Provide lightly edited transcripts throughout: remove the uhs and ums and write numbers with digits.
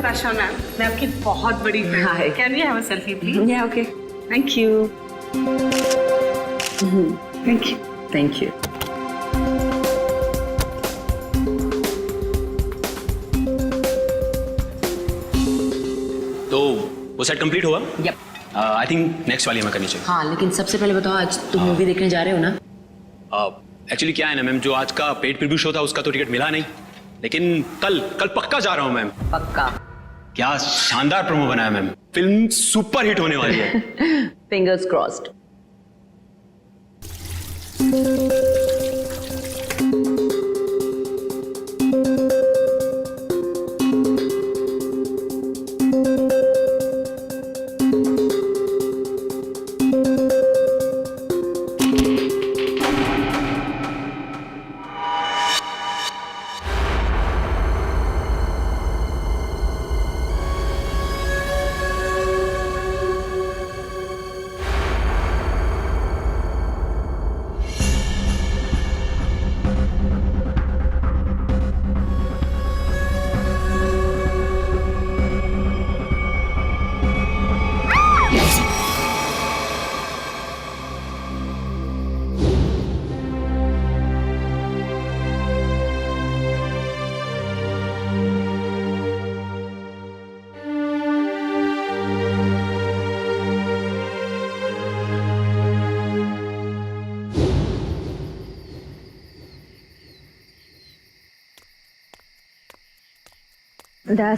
Prashana, मैं आपकी बहुत बड़ी फैन हूँ। Hi. Can we have a selfie, please? Yeah, okay. Thank you. Thank you. Thank you. तो वो सेट कंप्लीट हुआ? Yep. आई थिंक नेक्स्ट वाली हमें करनी चाहिए। हाँ, लेकिन सबसे पहले बताओ, आज तुम मूवी देखने जा रहे हो ना? एक्चुअली क्या है ना मैम, जो आज का पेड प्रीव्यू शो था उसका तो टिकट मिला नहीं, लेकिन कल पक्का जा रहा हूँ मैम। पक्का। क्या शानदार प्रोमो बनाया मैम, फिल्म सुपर हिट होने वाली है। Fingers crossed.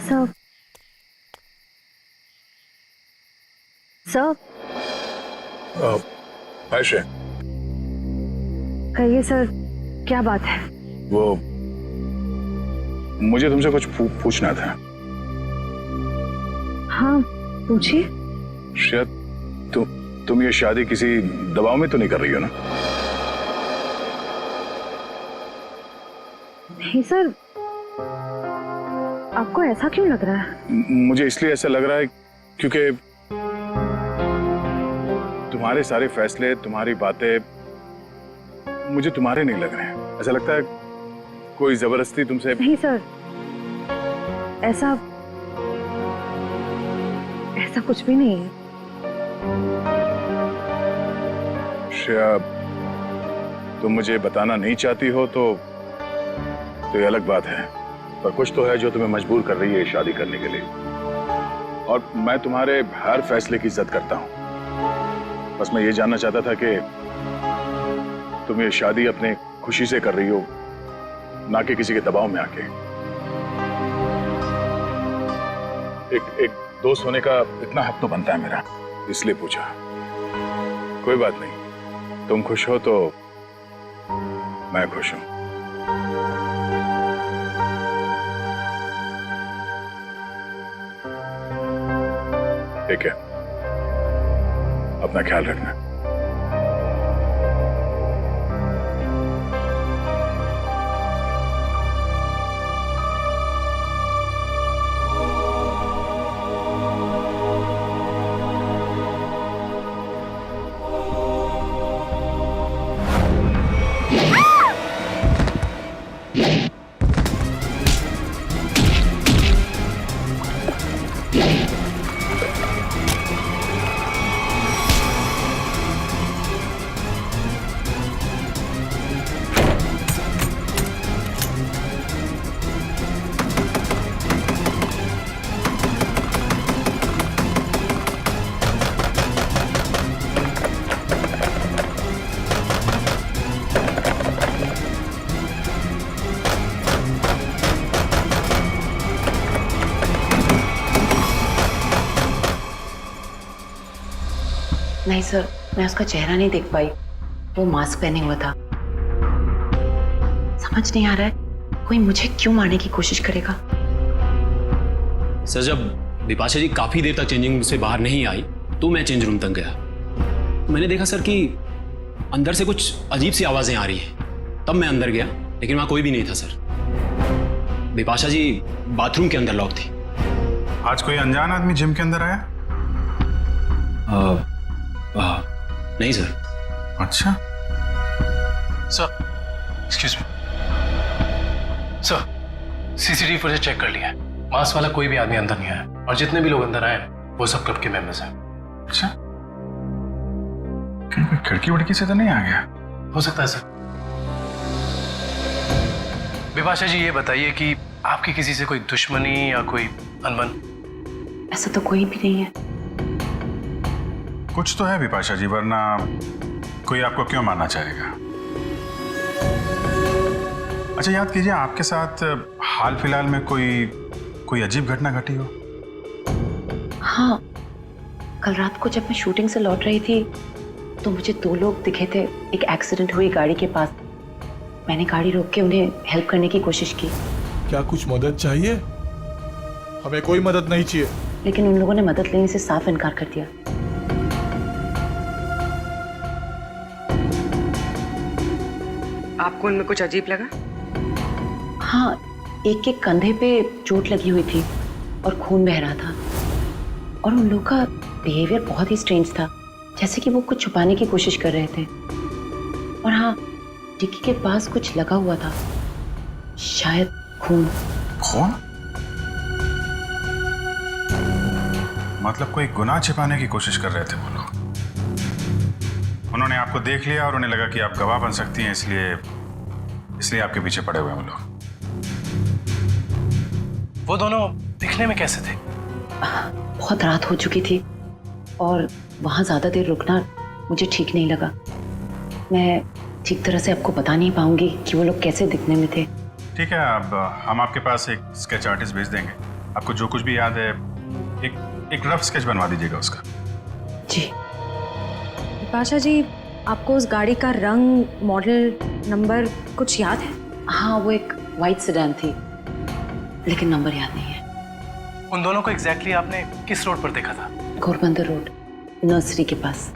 Sir. Sir. Ayse, कहिए सर, क्या बात है? वो मुझे तुमसे कुछ पूछना था। हाँ, पूछिए। शायद तुम ये शादी किसी दबाव में तो नहीं कर रही हो ना? नहीं सर, आपको ऐसा क्यों लग रहा है? मुझे इसलिए ऐसा लग रहा है क्योंकि तुम्हारे सारे फैसले, तुम्हारी बातें मुझे तुम्हारे नहीं लग रहे हैं। ऐसा लगता है कोई जबरदस्ती तुमसे। नहीं सर, ऐसा कुछ भी नहीं है। श्रेया, तुम मुझे बताना नहीं चाहती हो तो ये अलग बात है, पर कुछ तो है जो तुम्हें मजबूर कर रही है शादी करने के लिए। और मैं तुम्हारे हर फैसले की इज्जत करता हूं। बस मैं ये जानना चाहता था कि तुम ये शादी अपने खुशी से कर रही हो, ना कि किसी के दबाव में आके। एक दोस्त होने का इतना हक तो बनता है मेरा, इसलिए पूछा। कोई बात नहीं, तुम खुश हो तो मैं खुश हूं। ठीक है, अपना ख्याल रखना। नहीं सर, मैं उसका चेहरा नहीं देख पाई। वो मास्क पहने हुआ था। समझ नहीं आ रहा है कोई मुझे क्यों मारने की कोशिश करेगा। सर, जब बिपाशा जी काफी देर तक चेंजिंग रूम से बाहर नहीं आई तो मैं चेंज रूम तक गया। तो मैंने देखा सर कि अंदर से कुछ अजीब सी आवाजें आ रही हैं। तब मैं अंदर गया, लेकिन वहां कोई भी नहीं था सर। बिपाशा जी बाथरूम के अंदर लॉक थी। आज कोई अनजान आदमी जिम के अंदर आया? नहीं सर। अच्छा sir, excuse me sir, CCTV footage check कर लिया है, मास्क वाला कोई भी आदमी अंदर नहीं आया, और जितने भी लोग अंदर आए वो सब क्लब के मेंबर्स हैं। अच्छा, कहीं कोई खिड़की वड़की से तो नहीं आ गया? हो सकता है सर। विपाशा जी, ये बताइए कि आपकी किसी से कोई दुश्मनी या कोई अनबन? ऐसा तो कोई भी नहीं है। कुछ तो है विपाशा जी, वरना कोई आपको क्यों मारना चाहेगा? अच्छा, याद कीजिए, आपके साथ हाल फिलहाल में कोई अजीब घटना घटी हो? हाँ, कल रात को जब मैं शूटिंग से लौट रही थी तो मुझे 2 लोग दिखे थे एक एक्सीडेंट हुई गाड़ी के पास। मैंने गाड़ी रोक के उन्हें हेल्प करने की कोशिश की। क्या कुछ मदद चाहिए? हमें कोई मदद नहीं चाहिए। लेकिन उन लोगों ने मदद लेने से साफ इनकार कर दिया। आपको उनमें कुछ अजीब लगा? हाँ, एक के कंधे पे चोट लगी हुई थी और खून बह रहा था, और उन लोगों का बिहेवियर बहुत ही स्ट्रेंज था, जैसे कि वो कुछ छुपाने की कोशिश कर रहे थे। और हाँ, डिक्की के पास कुछ लगा हुआ था, शायद खून। खून? मतलब कोई गुनाह छिपाने की कोशिश कर रहे थे वो लोग। उन्होंने आपको देख लिया और उन्हें लगा कि आप गवाह बन सकती हैं, इसलिए आपके पीछे पड़े हुए हैं वो लोग। वो दोनों दिखने में कैसे थे? बहुत रात हो चुकी थी और वहाँ ज्यादा देर रुकना मुझे ठीक नहीं लगा। मैं ठीक तरह से आपको बता नहीं पाऊंगी कि वो लोग कैसे दिखने में थे। ठीक है, अब हम आपके पास एक स्केच आर्टिस्ट भेज देंगे। आपको जो कुछ भी याद है एक रफ स्केच बनवा दीजिएगा उसका। जी। विपाशा जी, आपको उस गाड़ी का रंग, मॉडल, नंबर कुछ याद है? हाँ, वो एक वाइट सेडान थी, लेकिन नंबर याद नहीं है। उन दोनों को एग्जैक्टली आपने किस रोड पर देखा था? घोरबंदर रोड, नर्सरी के पास।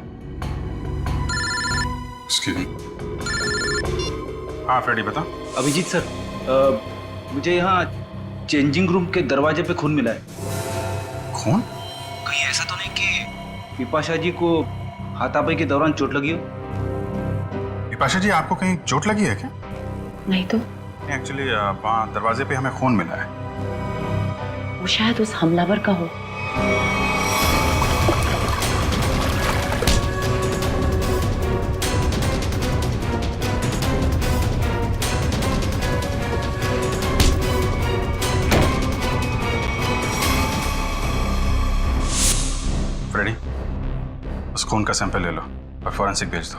हाँ फ्रेडी, बता। अभिजीत सर, मुझे यहाँ चेंजिंग रूम के दरवाजे पे खून मिला है। खून? कहीं ऐसा तो नहीं कि विपाशा जी को हाथापाई के दौरान चोट लगी हो? विपाशा जी, आपको कहीं चोट लगी है क्या? नहीं तो। एक्चुअली वहाँ दरवाजे पे हमें खून मिला है। वो शायद उस हमलावर का हो। फ्रेडी, उस खून का सैंपल ले लो और फॉरेंसिक भेज दो।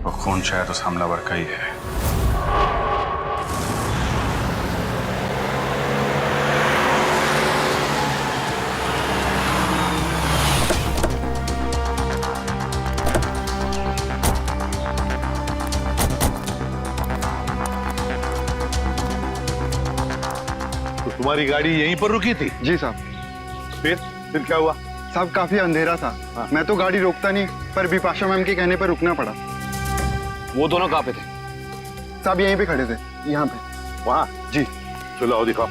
वो खून शायद उस हमलावर का ही है। तो तुम्हारी गाड़ी यहीं पर रुकी थी? जी साहब। फिर क्या हुआ? साहब, काफी अंधेरा था। हाँ। मैं तो गाड़ी रोकता नहीं, पर विपाशा मैम के कहने पर रुकना पड़ा। वो दोनों कहाँ पे थे? साहब यहीं पे खड़े थे, यहाँ पे। वहाँ? जी। चलो आओ दिखाओ।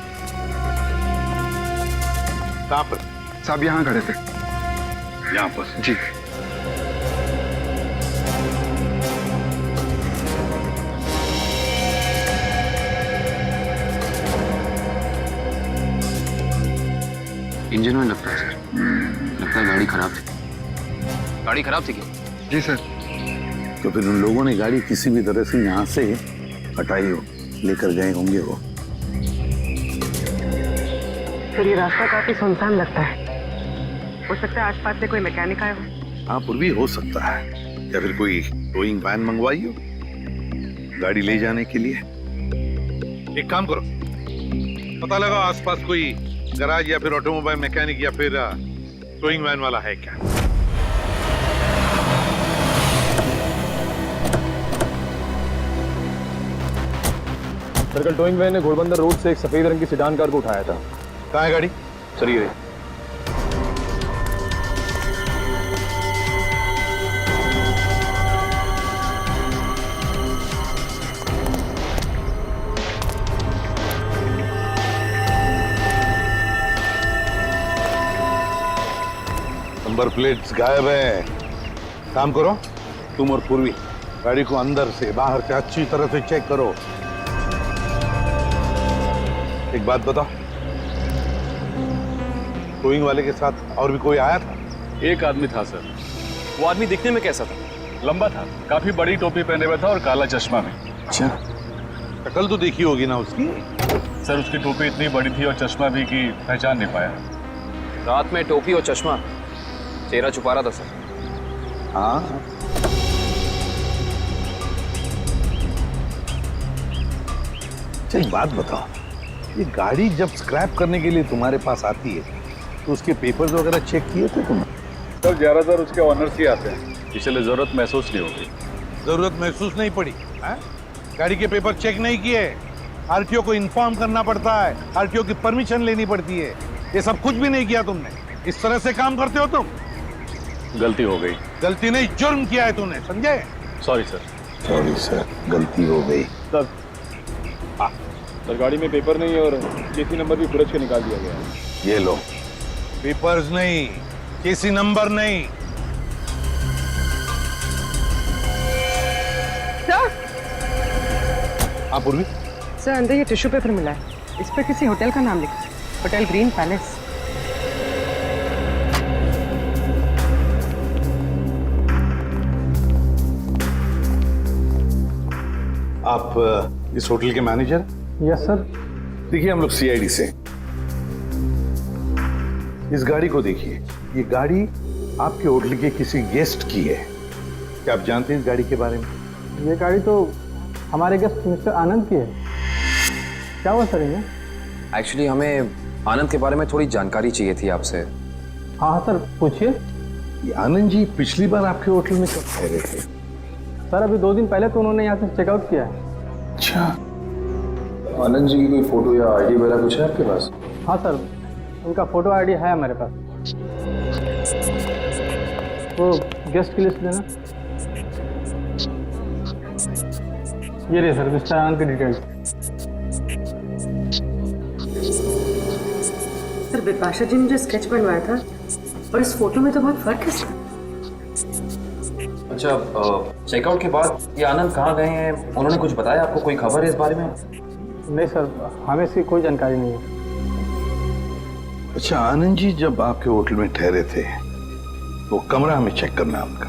कहाँ पर? साहब यहाँ खड़े थे। यहाँ पर? जी। इंजन में लगता है सर। लगता है गाड़ी खराब थी। गाड़ी खराब थी क्या? जी सर। तो फिर उन लोगों ने गाड़ी किसी भी तरह से यहाँ से हटाई हो, लेकर गए होंगे वो। फिर ये रास्ता काफी सुनसान लगता है। हो सकता है आसपास से कोई मैकेनिक आया हो। हाँ, फिर भी हो सकता है, या फिर कोई टोइंग वैन मंगवाई हो गाड़ी ले जाने के लिए। एक काम करो, पता लगाओ आसपास कोई गराज या फिर ऑटोमोबाइल मैकेनिक या फिर टोइंग वैन वाला है क्या। सर्कल टोइंग वैन ने घोड़बंदर रोड से एक सफेद रंग की सेडान कार को उठाया था। कहाँ है गाड़ी? सर ये नंबर प्लेट्स गायब है। काम करो, तुम और पूर्वी गाड़ी को अंदर से बाहर से अच्छी तरह से चेक करो। एक बात बताओ, टोइंग वाले के साथ और भी कोई आया था? एक आदमी था सर। वो आदमी दिखने में कैसा था? लंबा था, काफी बड़ी टोपी पहने हुआ था और काला चश्मा में। अच्छा, शक्ल तो देखी होगी ना उसकी? सर उसकी टोपी इतनी बड़ी थी और चश्मा भी कि पहचान नहीं पाया। रात में टोपी और चश्मा, चेहरा छुपा रहा था सर। हाँ। अच्छा, एक बात बताओ, ये गाड़ी जब स्क्रैप करने के लिए तुम्हारे पास आती है तो उसके पेपर्स वगैरह चेक किए थे तुमने? सर ज्यादातर उसके ऑनर्स ही आते हैं, इसलिए जरूरत महसूस नहीं होगी। जरूरत महसूस नहीं पड़ी है? गाड़ी के पेपर चेक नहीं किए? आरटीओ को इन्फॉर्म करना पड़ता है, आरटीओ की परमिशन लेनी पड़ती है, ये सब कुछ भी नहीं किया तुमने। इस तरह से काम करते हो तुम? गलती हो गई। गलती नहीं, जुर्म किया है तूने, समझे? Sorry sir. सॉरी सर, गलती हो गई। सर सर गाड़ी में पेपर नहीं है और केसी नंबर भी फुरज के निकाल दिया गया है। ये लो, पेपर्स नहीं, केसी नंबर नहीं। सर हाँ पूर्वी, सर अंदर ये टिश्यू पेपर मिला है, इस पर किसी होटल का नाम लिखा है, होटल ग्रीन पैलेस। आप इस होटल के मैनेजर? Yes sir. देखिए, हम लोग सीआईडी से। इस गाड़ी को देखिए, ये गाड़ी आपके होटल के किसी गेस्ट की है। क्या आप जानते हैं इस गाड़ी के बारे में? ये गाड़ी तो हमारे गेस्ट मिस्टर आनंद की है। क्या हुआ सर ये? एक्चुअली हमें आनंद के बारे में थोड़ी जानकारी चाहिए थी आपसे। हाँ हाँ सर, पूछिए। ये आनंद जी पिछली बार आपके होटल में कब ठहरे थे? सर अभी 2 दिन पहले तो उन्होंने यहाँ से चेकआउट किया है। अच्छा, आनंद जी की कोई फोटो या आईडी वगैरह कुछ है आपके पास? हाँ सर, उनका फोटो आईडी है हमारे पास। वो गेस्ट की लिस्ट देना। ये रही सर मिस्टर आनंद की डिटेल्स। सर बिपाशा जी ने जो स्केच बनवाया था और इस फोटो में तो बहुत फर्क है सर। अच्छा, चेकआउट के बाद ये आनंद कहाँ गए हैं, उन्होंने कुछ बताया आपको? कोई खबर है इस बारे में? नहीं सर, हमें इसकी कोई जानकारी नहीं है। अच्छा, आनंद जी जब आपके होटल में ठहरे थे वो कमरा हमें चेक करना है उनका।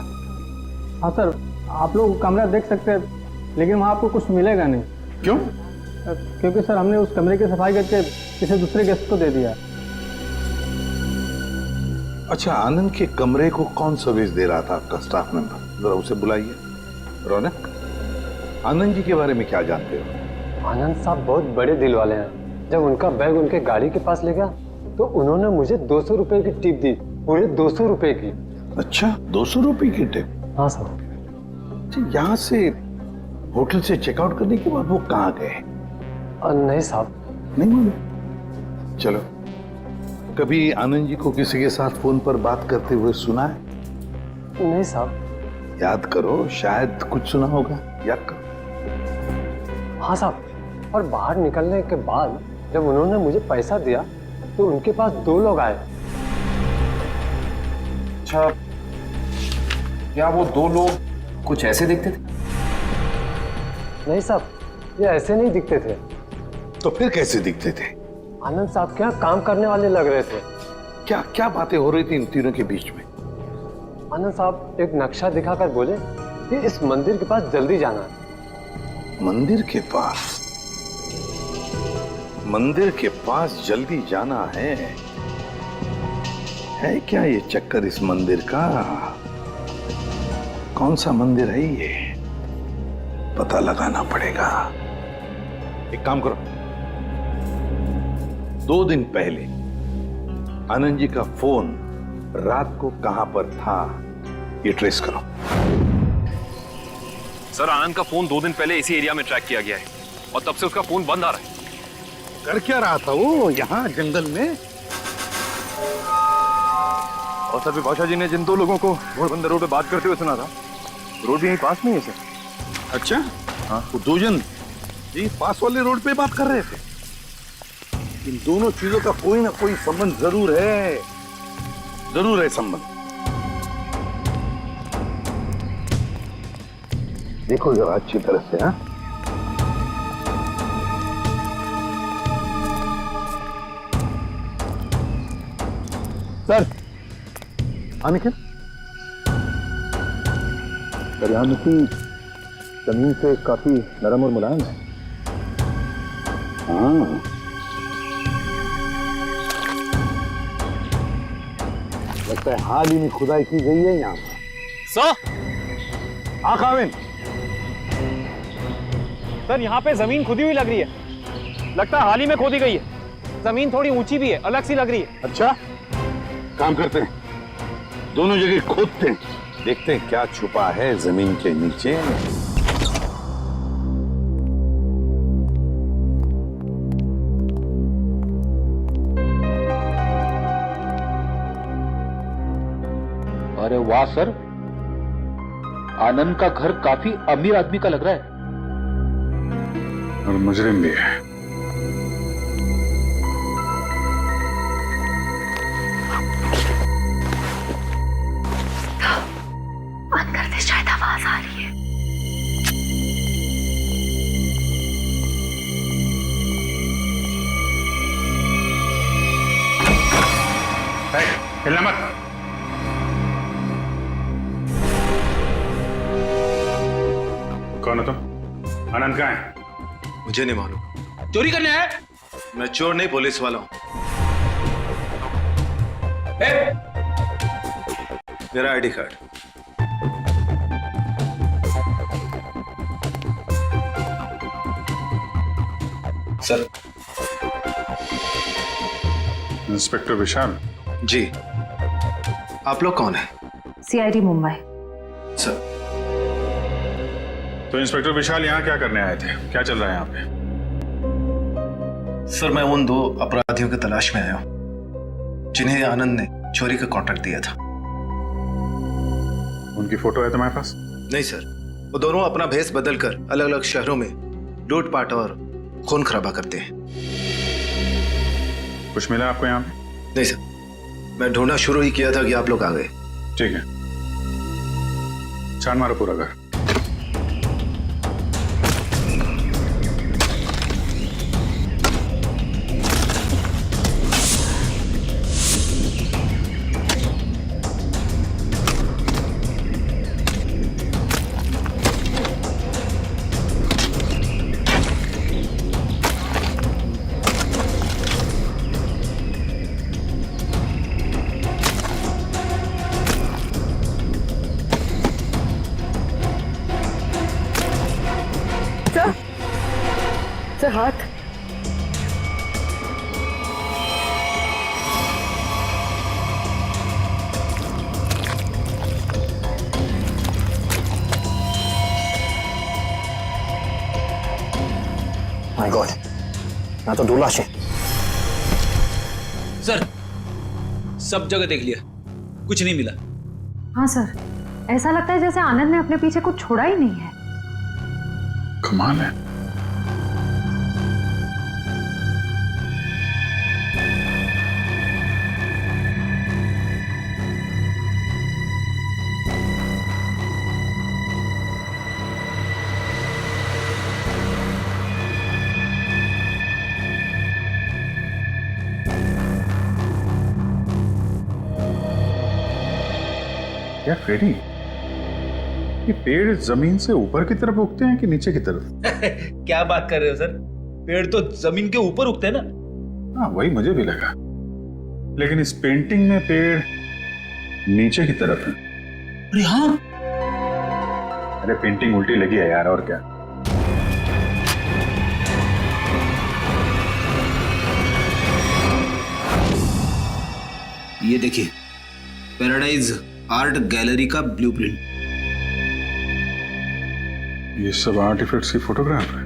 हाँ सर, आप लोग कमरा देख सकते हैं, लेकिन वहाँ आपको कुछ मिलेगा नहीं। क्यों? क्योंकि सर हमने उस कमरे की सफाई करके किसी दूसरे गेस्ट को दे दिया। अच्छा, आनंद के कमरे को कौन सर्विस दे रहा था आपका स्टाफ मेंबर? जरा उसे बुलाइए। रौनक, आनंद जी के बारे में क्या जानते हो? आनंद साहब बहुत बड़े दिल वाले हैं। जब उनका बैग उनके गाड़ी के पास ले गया तो उन्होंने मुझे 200 रुपए की टिप दी, पूरे 200 रुपए की। अच्छा, 200 रुपए की टिप? हाँ सर। अच्छा, यहाँ से होटल से चेकआउट करने के बाद वो कहाँ गए? नहीं साहब, नहीं मालूम। चलो, कभी आनंद जी को किसी के साथ फोन पर बात करते हुए सुना है? नहीं साहब। याद करो, शायद कुछ सुना होगा, याद करो। हाँ साहब, और बाहर निकलने के बाद जब उन्होंने मुझे पैसा दिया तो उनके पास 2 लोग आए। अच्छा, क्या वो 2 लोग कुछ ऐसे दिखते थे? नहीं साहब, ये ऐसे नहीं दिखते थे। तो फिर कैसे दिखते थे? आनंद साहब के यहाँ काम करने वाले लग रहे थे। क्या क्या बातें हो रही थी इन तीनों के बीच में? आनंद साहब एक नक्शा दिखाकर बोले कि इस मंदिर के पास जल्दी जाना है। मंदिर के पास? मंदिर के पास जल्दी जाना है क्या ये चक्कर इस मंदिर का? कौन सा मंदिर है ये? पता लगाना पड़ेगा। एक काम करो, 2 दिन पहले आनंद जी का फोन रात को कहां पर था ये ट्रेस करो। सर, आनंद का फोन 2 दिन पहले इसी एरिया में ट्रैक किया गया है और तब से उसका फोन बंद आ रहा है। कर क्या रहा था वो यहाँ जंगल में? और सर बिपाशा जी ने जिन 2 लोगों को घोड़बंदर रोड पे बात करते हुए सुना था, रोड भी यहीं पास में है सर। अच्छा, हाँ, वो 2 जन जी पास वाले रोड पे बात कर रहे थे। इन दोनों चीजों का कोई ना कोई संबंध जरूर है, जरूर है संबंध। देखो जरा अच्छी तरह से। हाँ, सर अनिकेत, सर यहाँ मिट्टी जमीन से काफी नरम और मुलायम है। हाँ, लगता है हाल ही में खुदाई की गई है यहाँ पर। हाँ काविन, सर यहाँ पे जमीन खुदी हुई लग रही है। लगता है हाल ही में खोदी गई है। जमीन थोड़ी ऊंची भी है, अलग सी लग रही है। अच्छा, काम करते हैं, दोनों जगह खोदते हैं, देखते हैं क्या छुपा है जमीन के नीचे। अरे वाह सर, आनंद का घर काफी अमीर आदमी का लग रहा है। और मुजरिम भी है। अंदर से शायद आवाज आ रही है। हिलना मत। कौन हो तुम? आनंद कहाँ है? मुझे नहीं मालूम। चोरी करने आए? मैं चोर नहीं, पुलिस वाला हूं। मेरा आईडी कार्ड। सर, इंस्पेक्टर विशाल। जी, आप लोग कौन हैं? सीआईडी मुंबई। सर, तो इंस्पेक्टर विशाल यहाँ क्या करने आए थे? क्या चल रहा है यहाँ पे? सर मैं उन 2 अपराधियों की तलाश में आया हूं जिन्हें आनंद ने चोरी का कॉन्ट्रैक्ट दिया था। उनकी फोटो है तुम्हारे पास? नहीं सर, वो दोनों अपना भेष बदलकर अलग अलग शहरों में लूटपाट और खून खराबा करते हैं। कुछ मिला आपको यहाँ पे? नहीं सर, मैं ढूंढना शुरू ही किया था कि आप लोग आ गए। ठीक है, छान मारो पूरा घर। सर हाथ। माय गॉड, ना तो 2 लाशें। सर, सब जगह देख लिया, कुछ नहीं मिला। हाँ सर, ऐसा लगता है जैसे आनंद ने अपने पीछे कुछ छोड़ा ही नहीं है। कमाल है। क्या फ्रेडी, ये पेड़ जमीन से ऊपर की तरफ उगते हैं कि नीचे की तरफ? क्या बात कर रहे हो सर, पेड़ तो जमीन के ऊपर उगते हैं ना। हाँ, वही मुझे भी लगा, लेकिन इस पेंटिंग में पेड़ नीचे की तरफ है। अरे हाँ, अरे पेंटिंग उल्टी लगी है यार, और क्या। ये देखिए, पैराडाइज आर्ट गैलरी का ब्लूप्रिंट। ये सब आर्टिफैक्ट्स की फोटोग्राफ है।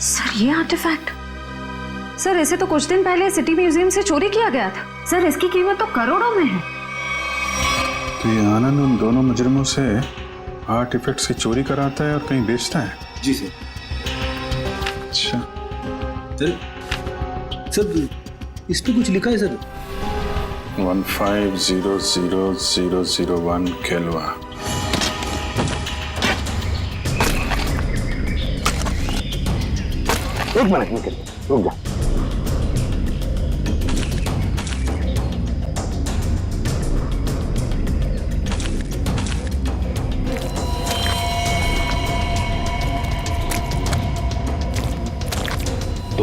सर ये आर्टिफैक्ट, सर इसे तो कुछ दिन पहले सिटी म्यूजियम से चोरी किया गया था। सर इसकी कीमत तो करोड़ों में है। तो ये आनंद उन दोनों मुजरिमों से आर्टिफैक्ट्स की चोरी कराता है और कहीं बेचता है? जी सर। अच्छा सर, इस पे कुछ लिखा है सर। 15000001 केल्वा। एक मिनट निकल, रुक जा।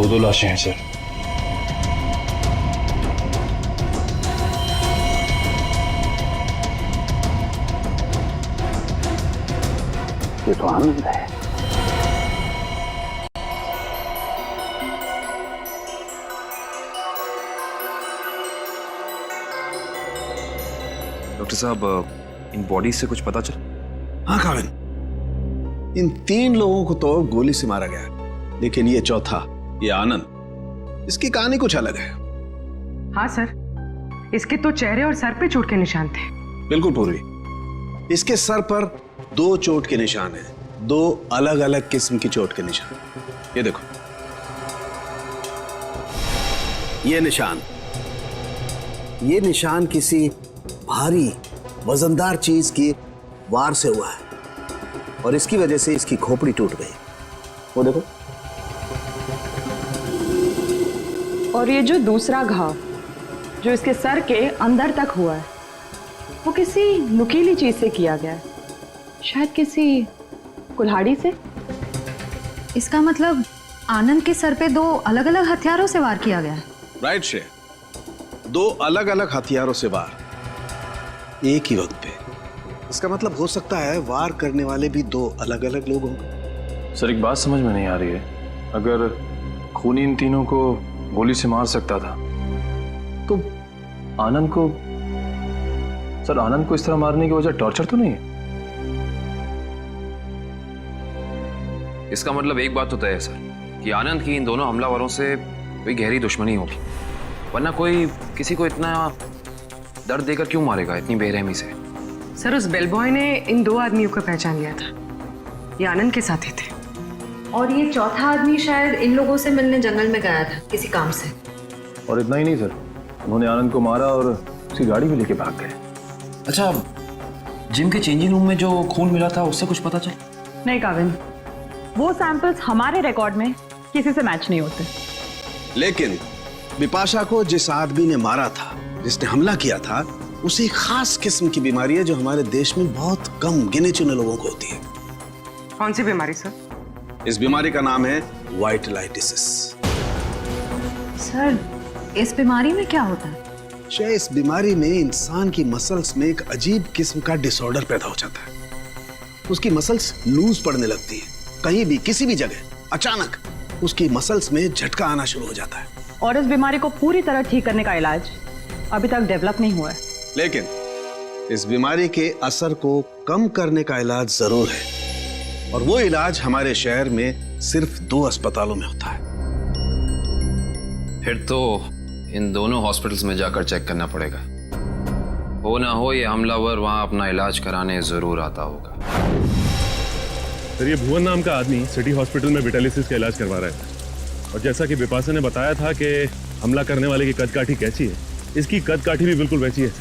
दो लाशें हैं सर। ये तो आनंद है। डॉक्टर साहब, इन बॉडीज से कुछ पता चला? हाँ काविन, इन 3 लोगों को तो गोली से मारा गया, लेकिन ये चौथा, ये आनंद, इसकी कहानी कुछ अलग है। हाँ सर, इसके तो चेहरे और सर पे चोट के निशान थे। बिल्कुल पूर्वी, इसके सर पर 2 चोट के निशान हैं, 2 अलग अलग किस्म की चोट के निशान। ये देखो, ये निशान किसी भारी वजनदार चीज की वार से हुआ है और इसकी वजह से इसकी खोपड़ी टूट गई। वो देखो। और ये जो दूसरा घाव जो इसके सर के अंदर तक हुआ है, वो किसी नुकीली चीज से किया गया है, शायद किसी कुल्हाड़ी से। इसका मतलब आनंद के सर पे 2 अलग अलग हथियारों से वार किया गया है। राइट श्रेय, 2 अलग अलग हथियारों से वार एक ही वक्त पे। इसका मतलब हो सकता है वार करने वाले भी 2 अलग अलग लोग होंगे। सर, एक बात समझ में नहीं आ रही है, अगर खूनी इन तीनों को गोली से मार सकता था तो आनंद को, सर आनंद को इस तरह मारने की वजह टॉर्चर तो नहीं है? इसका मतलब एक बात तो तय है सर कि आनंद की इन दोनों हमलावरों से कोई गहरी दुश्मनी होगी, वरना कोई किसी को इतना दर्द देकर क्यों मारेगा इतनी बेरहमी से? सर, उस बेलबॉय ने इन 2 आदमियों को पहचान लिया था, ये आनंद के साथी थे। और ये चौथा आदमी शायद इन लोगों से मिलने जंगल में गया था किसी काम से। और इतना ही नहीं सर, उन्होंने आनंद को मारा और उसकी गाड़ी भी लेके भाग गए। अच्छा, जिम के चेंजिंग रूम में जो खून मिला था उससे कुछ पता चला? नहीं काविन, वो सैंपल्स हमारे रिकॉर्ड में किसी से मैच नहीं होते। लेकिन बिपाशा को जिस आदमी ने मारा था, जिसने हमला किया था, उसे एक खास किस्म की बीमारी है जो हमारे देश में बहुत कम गिने चुने लोगों को होती है। कौन सी बीमारी सर? इस बीमारी का नाम है वाइटलाइटिसिस। सर, इस बीमारी में क्या होता है? इस बीमारी में इंसान की मसल्स में एक अजीब किस्म का डिसऑर्डर पैदा हो जाता है। उसकी मसल्स लूज पड़ने लगती है, कहीं भी किसी भी जगह अचानक उसकी मसल्स में झटका आना शुरू हो जाता है। और इस बीमारी को पूरी तरह ठीक करने का इलाज अभी तक डेवलप नहीं हुआ है। लेकिन इस बीमारी के असर को कम करने का इलाज जरूर है, और वो इलाज हमारे शहर में सिर्फ 2 अस्पतालों में होता है। फिर तो इन दोनों हॉस्पिटल्स में जाकर चेक करना पड़ेगा। हो ना हो ये हमलावर वहां अपना इलाज कराने जरूर आता होगा। सर, ये भुवन नाम का आदमी सिटी हॉस्पिटल में विटालिसिस का इलाज करवा रहा है, और जैसा कि बिपाशा ने बताया था कि हमला करने वाले की कद काठी कैसी है, इसकी कद काठी भी बिल्कुल वैसी है।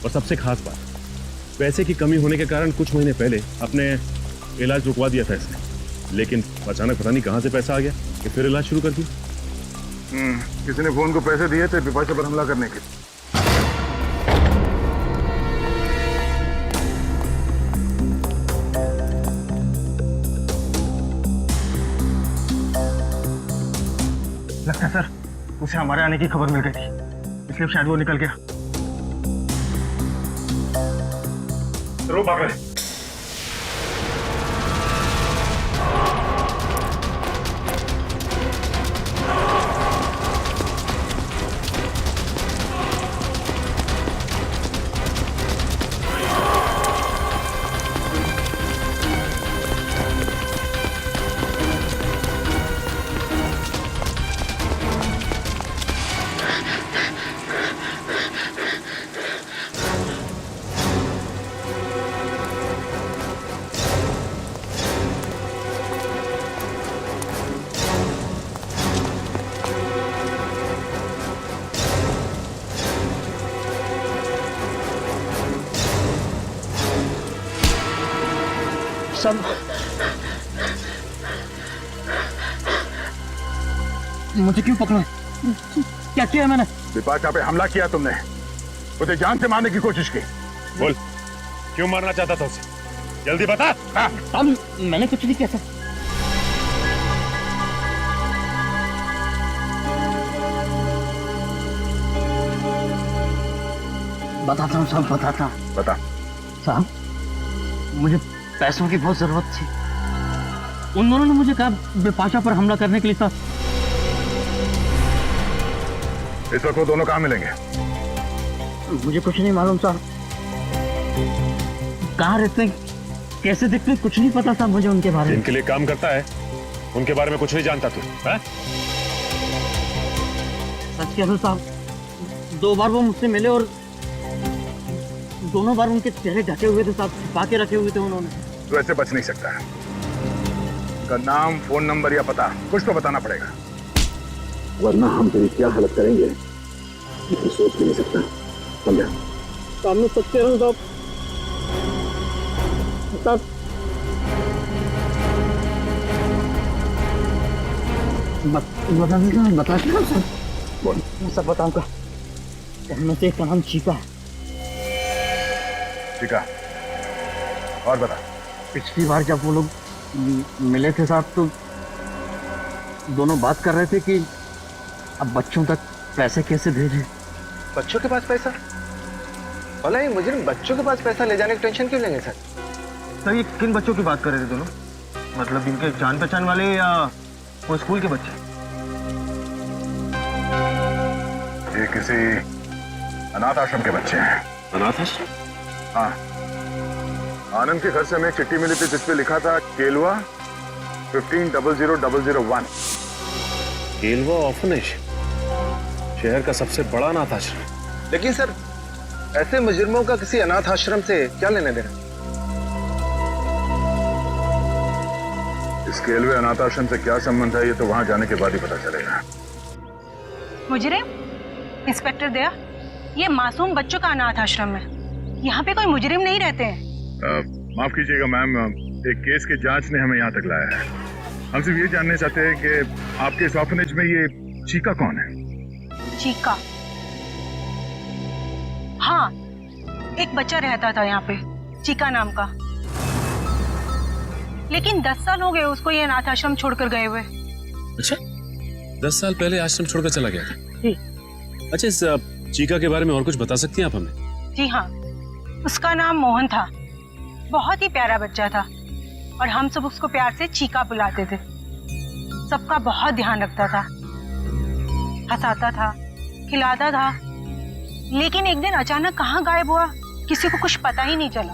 और सबसे खास बात, पैसे की कमी होने के कारण कुछ महीने पहले अपने इलाज रुकवा दिया था इसने, लेकिन अचानक पता नहीं कहां से पैसा आ गया कि फिर इलाज शुरू कर दिया। किसी ने फोन को पैसे दिए थे बिपाशा पर हमला करने के। लगता है सर उसे हमारे आने की खबर मिल गई थी, इसलिए शायद वो निकल गया। वो भाग रहे। सब मुझे क्यों पकड़ा? क्या किया मैंने? बिपाशा पे हमला किया तुमने, उसे जान से मारने की कोशिश की। बोल, क्यों मारना चाहता था उसे? जल्दी बता। साहब मैंने कुछ नहीं किया सर। बताता हूँ साहब, बताता हूँ। बता। साहब मुझे पैसों की बहुत जरूरत थी। उन दोनों ने मुझे कहा बिपाशा पर हमला करने के लिए था। इस वक्त वो दोनों कहाँ मिलेंगे? मुझे कुछ नहीं मालूम साहब, कहाँ रहते हैं, कैसे दिखते हैं, कुछ नहीं पता साहब मुझे उनके बारे में। इनके लिए काम करता है, उनके बारे में कुछ नहीं जानता तू? सच कह रहा हूं साहब, 2 बार वो मुझसे मिले और दोनों बार उनके चेहरे ढके हुए थे साहब, छिपा के रखे हुए थे उन्होंने। तो ऐसे बच नहीं सकता है। उनका नाम, फोन नंबर या पता कुछ तो बताना पड़ेगा, वरना हम तेरी क्या हालत करेंगे ये सोच भी नहीं सकता। समझा? सामने सच कह रहा हूं साहब। बता सर। बोल। मैं सब बताऊंगा। उनमें से एक का नाम चीका है। चीका? और बता। पिछली बार जब वो लोग मिले थे साहब तो दोनों बात कर रहे थे कि अब बच्चों तक पैसे कैसे भेजें। बच्चों के पास पैसा? भला ये मुजरिम बच्चों के पास पैसा ले जाने की टेंशन क्यों लेंगे सर? सर ये किन बच्चों की बात कर रहे थे दोनों? मतलब इनके जान पहचान वाले या वो स्कूल के बच्चे? ये किसी अनाथ आश्रम के बच्चे हैं। अनाथ आश्रम? हाँ, आनंद के घर से हमें एक चिट्ठी मिली थी जिसपे लिखा था केलवा 150001। केलवा ऑर्फनेज, शहर का सबसे बड़ा अनाथ आश्रम। लेकिन सर ऐसे मुजरिमों का किसी अनाथ आश्रम से क्या लेने देना? इस केलवे अनाथ आश्रम से क्या संबंध है ये तो वहां जाने के बाद ही पता चलेगा। मुजरिम? इंस्पेक्टर दया, ये मासूम बच्चों का अनाथ आश्रम है, यहाँ पे कोई मुजरिम नहीं रहते हैं। माफ कीजिएगा मैम, एक केस की जांच ने हमें यहाँ तक लाया है। हम सिर्फ ये जानना चाहते हैं कि आपके इस ऑर्फनेज में ये चीका कौन है? चीका? हाँ, एक बच्चा रहता था यहाँ पे, चीका नाम का। लेकिन 10 साल हो गए उसको ये अनाथ आश्रम छोड़कर गए हुए। अच्छा, 10 साल पहले आश्रम छोड़कर चला गया था? जी। अच्छा, इस चीका के बारे में और कुछ बता सकती हैं आप हमें? जी हाँ, उसका नाम मोहन था, बहुत ही प्यारा बच्चा था और हम सब उसको प्यार से चीका बुलाते थे। सबका बहुत ध्यान रखता था, हंसाता था, खिलाता था। लेकिन एक दिन अचानक कहाँ गायब हुआ किसी को कुछ पता ही नहीं चला।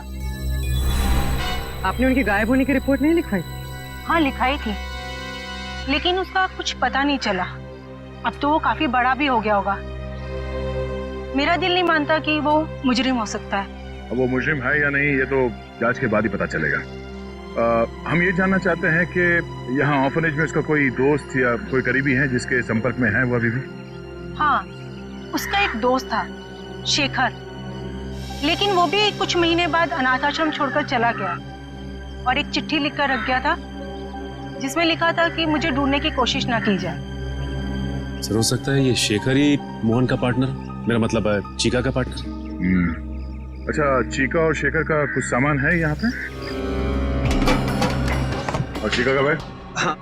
आपने उनके गायब होने की रिपोर्ट नहीं लिखाई? हाँ लिखाई थी, लेकिन उसका कुछ पता नहीं चला। अब तो वो काफी बड़ा भी हो गया होगा। मेरा दिल नहीं मानता कि वो मुजरिम हो सकता है। अब वो मुजरिम है या नहीं ये तो जांच के बाद ही पता चलेगा। हम ये जानना चाहते हैं कि यहाँ ऑर्फनेज में उसका कोई दोस्त या कोई करीबी है जिसके संपर्क में है वो अभी भी? हाँ, उसका एक दोस्त था शेखर, लेकिन वो भी कुछ महीने बाद अनाथ आश्रम छोड़कर चला गया और एक चिट्ठी लिखकर रख गया था जिसमें लिखा था कि मुझे ढूंढने की कोशिश ना की जाए। सर हो सकता है ये शेखर ही मोहन का पार्टनर, मेरा मतलब है चीका का पार्टनर। अच्छा, चीका और शेखर का कुछ सामान है यहाँ पे? और चीका का बैग? हाँ।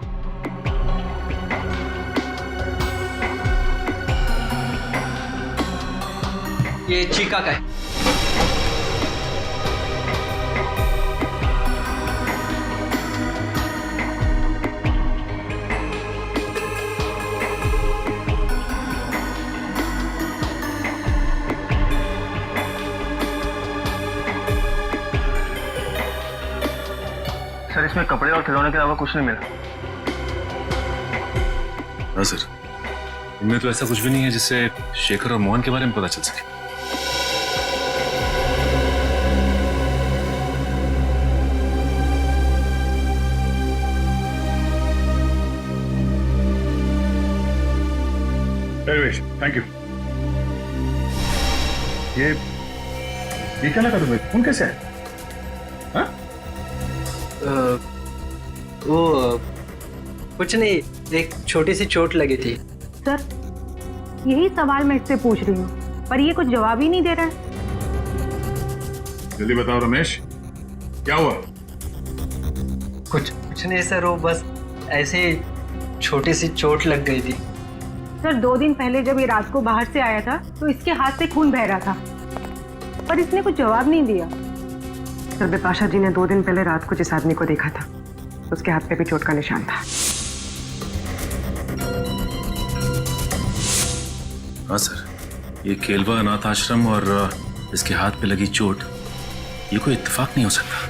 ये चीका का है। सर इसमें कपड़े और खिलौने के अलावा कुछ नहीं मिला। हाँ सर, इनमें तो ऐसा कुछ भी नहीं है जिससे शेखर और मोहन के बारे में पता चल सके। Thank you. ये क्या लगा तुम्हें? खून कैसे है? हाँ? वो कुछ नहीं, एक छोटी सी चोट लगी थी। सर, यही सवाल मैं इससे पूछ रही हूँ, पर ये कुछ जवाब ही नहीं दे रहा है। जल्दी बताओ रमेश, क्या हुआ? कुछ नहीं सर, वो बस ऐसे ही छोटी सी चोट लग गई थी। सर, 2 दिन पहले जब ये रात को बाहर से आया था तो इसके हाथ से खून बह रहा था, पर इसने कुछ जवाब नहीं दिया। सर, बिपाशा जी ने 2 दिन पहले रात को जिस आदमी को देखा था उसके हाथ पे भी चोट का निशान था। हाँ सर, ये केलवा अनाथ आश्रम और इसके हाथ पे लगी चोट, ये कोई इत्तेफाक नहीं हो सकता।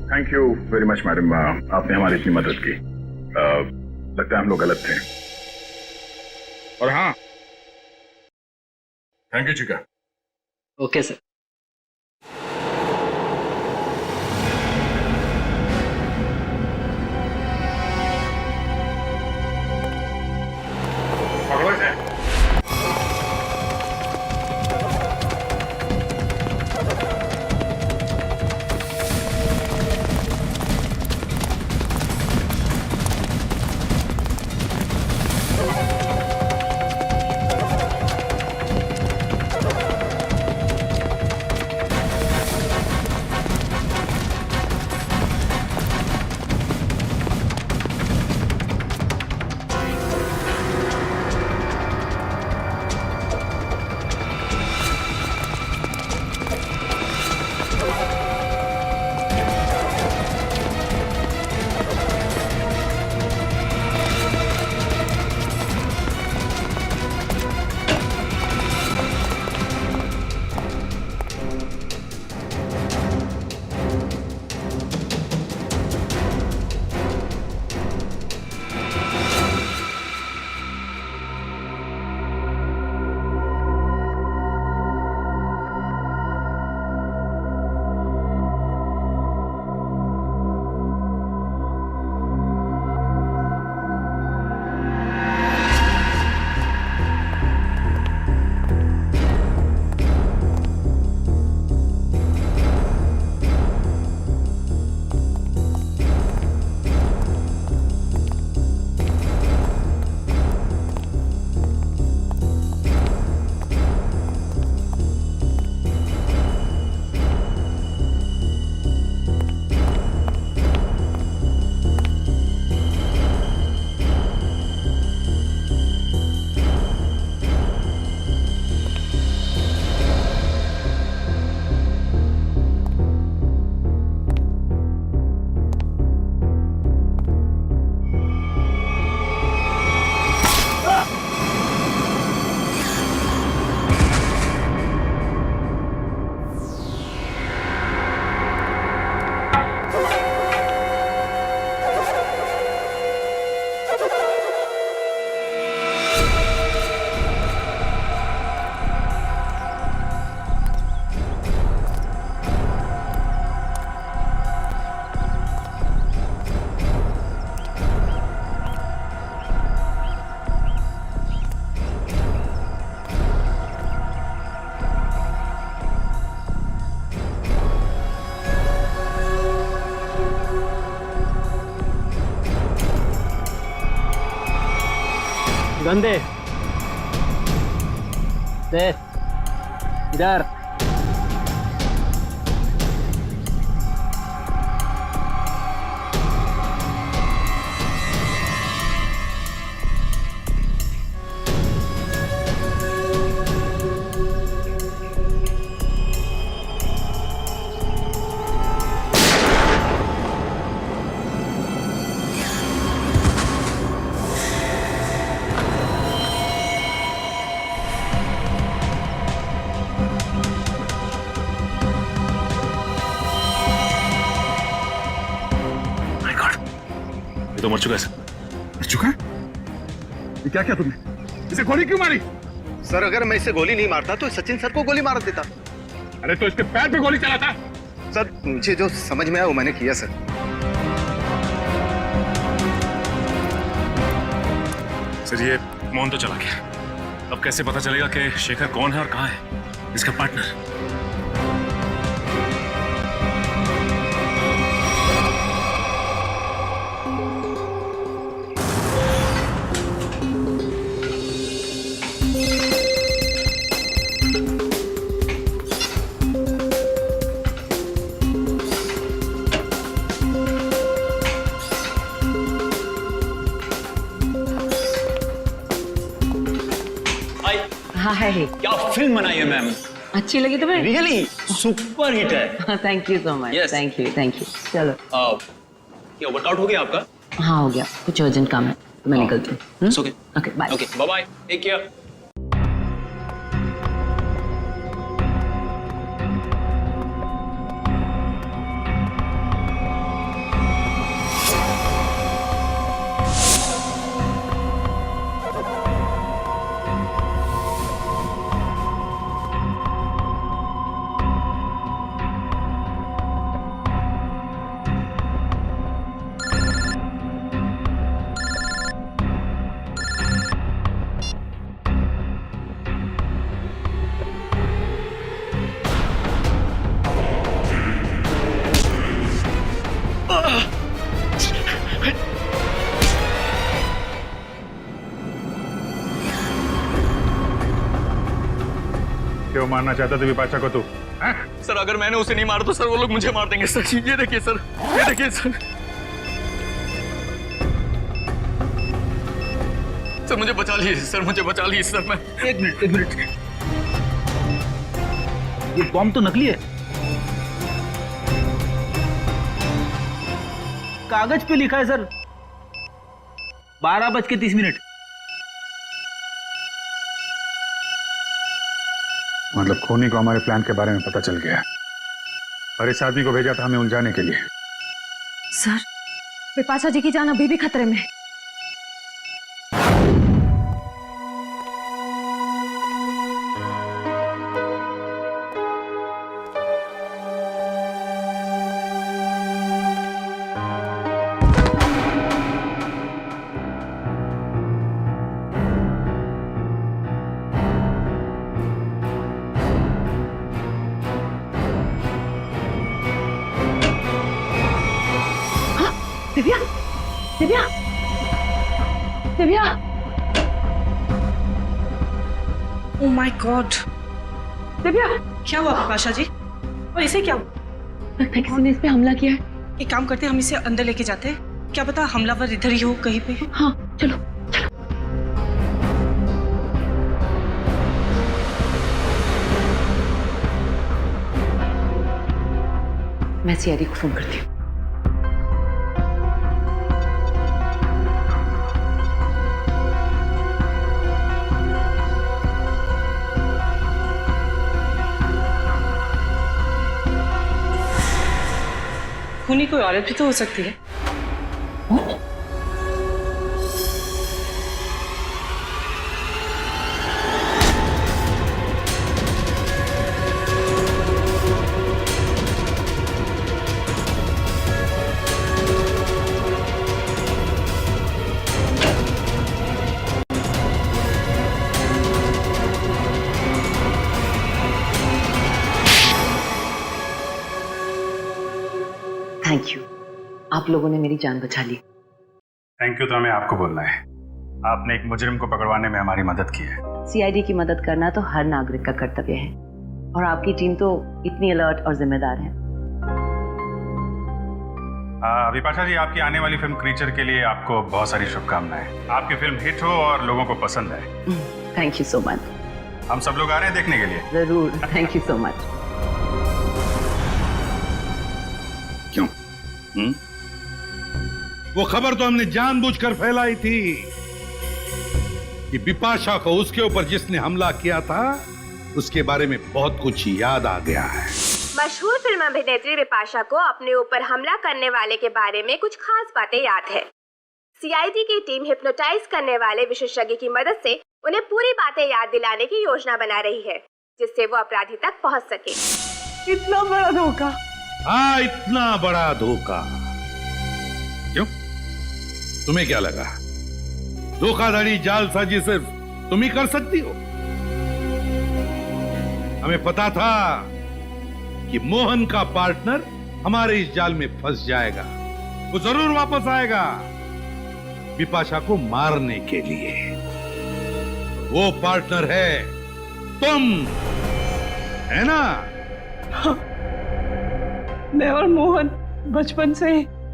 Thank you very much madam, आपने हमारी इतनी मदद की। लगता है हम लोग गलत थे। और हाँ, थैंक यू चिका। Okay sir. पकड़ो इसे। गंदे दे इधर। ये तो मर चुका है सर। मर चुका है? ये क्या किया तुमने? इसे गोली क्यों मारी? सर, अगर मैं इसे गोली नहीं मारता तो सचिन सर को गोली मार देता। अरे तो इसके पैर पे गोली चलाता। सर, मुझे जो समझ में आया वो मैंने किया सर। सर, ये मोहन तो चला गया, अब कैसे पता चलेगा कि शेखर कौन है और कहाँ है इसका पार्टनर? हाँ है। क्या फिल्म बनाई है मैम, अच्छी लगी तुम्हें? रियली सुपर हिट है। Thank you so much. Thank you. चलो ये वर्कआउट हो गया आपका? हाँ हो गया, कुछ अर्जेंट काम है तो मैं निकलती हूँ। Okay bye. Okay bye bye, take care. क्यों मारना चाहता था विपाशा को तू? सर अगर मैंने उसे नहीं मारा तो सर वो लोग मुझे मार देंगे सर। ये देखिए सर, ये देखिए सर। सर मुझे बचा लीजिए सर, मुझे बचा लीजिए सर। मैं एक मिनट। ये बॉम्ब तो नकली है, कागज पे लिखा है सर 12:30। मतलब खूनी को हमारे प्लान के बारे में पता चल गया और इस आदमी को भेजा था हमें उलझाने के लिए। सर, विपाशा जी की जान अभी भी खतरे में है। Divya! Oh my God! Divya! क्या हुआ विपाशा जी? और इसे क्या हुआ? किसी ने इस पे हमला किया है। एक काम करते हैं, हम इसे अंदर लेके जाते हैं। क्या पता हमलावर इधर ही हो कहीं पे। हाँ चलो। मैं सीआईडी को फोन करती हूँ। खूनी कोई औरत भी तो हो सकती है। थैंक यू, आप लोगों ने मेरी जान बचा ली। थैंक यू तो हमें आपको बोलना है। आपने एक मुजरिम को पकड़वाने में हमारी मदद की है। सीआईडी की मदद करना तो हर नागरिक का कर्तव्य है और आपकी टीम तो इतनी अलर्ट और जिम्मेदार है। विपाशा जी, आपकी आने वाली फिल्म क्रीचर के लिए आपको बहुत सारी शुभकामनाएं। आपकी फिल्म हिट हो और लोगों को पसंद आए। Thank you so much. हम सब लोग आ रहे हैं देखने के लिए। जरूर, थैंक यू सो मच। क्यों? वो खबर तो हमने जानबूझकर फैलाई थी कि बिपाशा को उसके ऊपर जिसने हमला किया था उसके बारे में बहुत कुछ याद आ गया है। मशहूर फिल्म अभिनेत्री बिपाशा को अपने ऊपर हमला करने वाले के बारे में कुछ खास बातें याद है। सीआईडी की टीम हिप्नोटाइज करने वाले विशेषज्ञ की मदद से उन्हें पूरी बातें याद दिलाने की योजना बना रही है, जिससे वो अपराधी तक पहुंच सके। इतना बड़ा धोखा! हाँ, इतना बड़ा धोखा। क्यों? तुम्हें क्या लगा धोखाधड़ी जालसाजी सिर्फ तुम ही कर सकती हो? हमें पता था कि मोहन का पार्टनर हमारे इस जाल में फंस जाएगा। वो जरूर वापस आएगा बिपाशा को मारने के लिए। वो पार्टनर है तुम, है ना? हाँ, मैं और मोहन बचपन से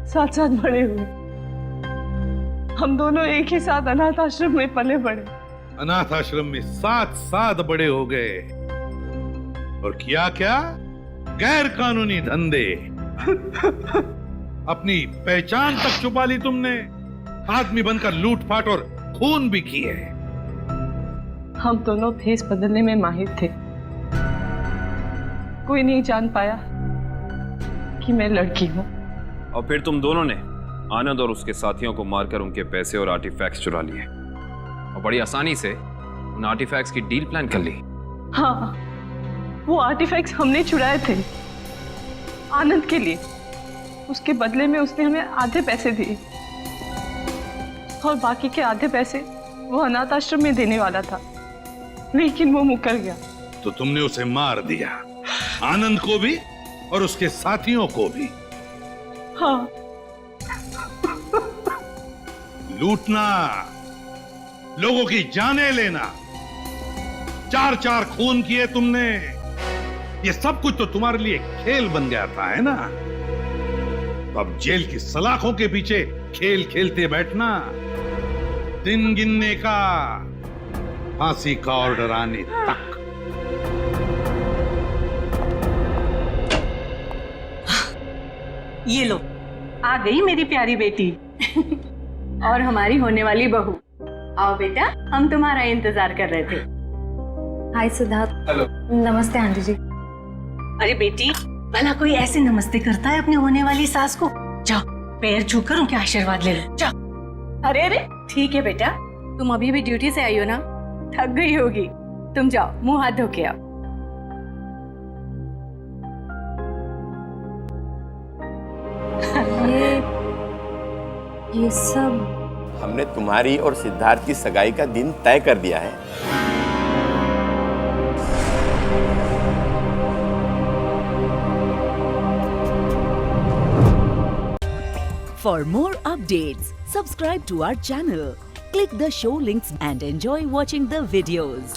साथ साथ बड़े हुए। हम दोनों एक ही साथ अनाथ आश्रम में पले बड़े। अनाथ आश्रम में साथ साथ बड़े हो गए और किया क्या? गैर कानूनी धंधे। अपनी पहचान तक छुपा ली तुमने। आदमी बनकर लूटपाट और खून भी किए। हम दोनों भेस बदलने में माहिर थे। कोई नहीं जान पाया कि मैं लड़की हूं। और फिर तुम दोनों ने आनंद और उसके साथियों को मारकर उनके पैसे और आर्टिफैक्ट्स चुरा लिए और बड़ी आसानी से उन आर्टिफैक्ट्स की डील प्लान कर ली। हाँ, वो आर्टिफैक्ट्स हमने चुराए थे आनंद के लिए। उसके बदले में उसने हमें आधे पैसे दिए और बाकी के आधे पैसे वो अनाथ आश्रम में देने वाला था, लेकिन वो मुकर गया। तो तुमने उसे मार दिया, आनंद को भी और उसके साथियों को भी। हाँ। लूटना, लोगों की जानें लेना, 4-4 खून किए तुमने। ये सब कुछ तो तुम्हारे लिए खेल बन गया था, है ना? तो अब जेल की सलाखों के पीछे खेल खेलते बैठना, दिन गिनने का, फांसी का ऑर्डर आने तक। ये लो, आ गई मेरी प्यारी बेटी और हमारी होने वाली बहू। आओ बेटा, हम तुम्हारा इंतजार कर रहे थे। हाय सिद्धार्थ। हेलो। नमस्ते आंटी जी। अरे बेटी, भला कोई ऐसे नमस्ते करता है अपनी होने वाली सास को? जाओ, पैर छूकर उनके आशीर्वाद ले लो, जाओ। अरे अरे, ठीक है बेटा, तुम अभी भी ड्यूटी से आई हो ना, थक गई होगी। तुम जाओ, मुंह हाथ धो के आओ। ये सब हमने तुम्हारी और सिद्धार्थ की सगाई का दिन तय कर दिया है। For more updates, subscribe to our channel, click the show links and enjoy watching the videos.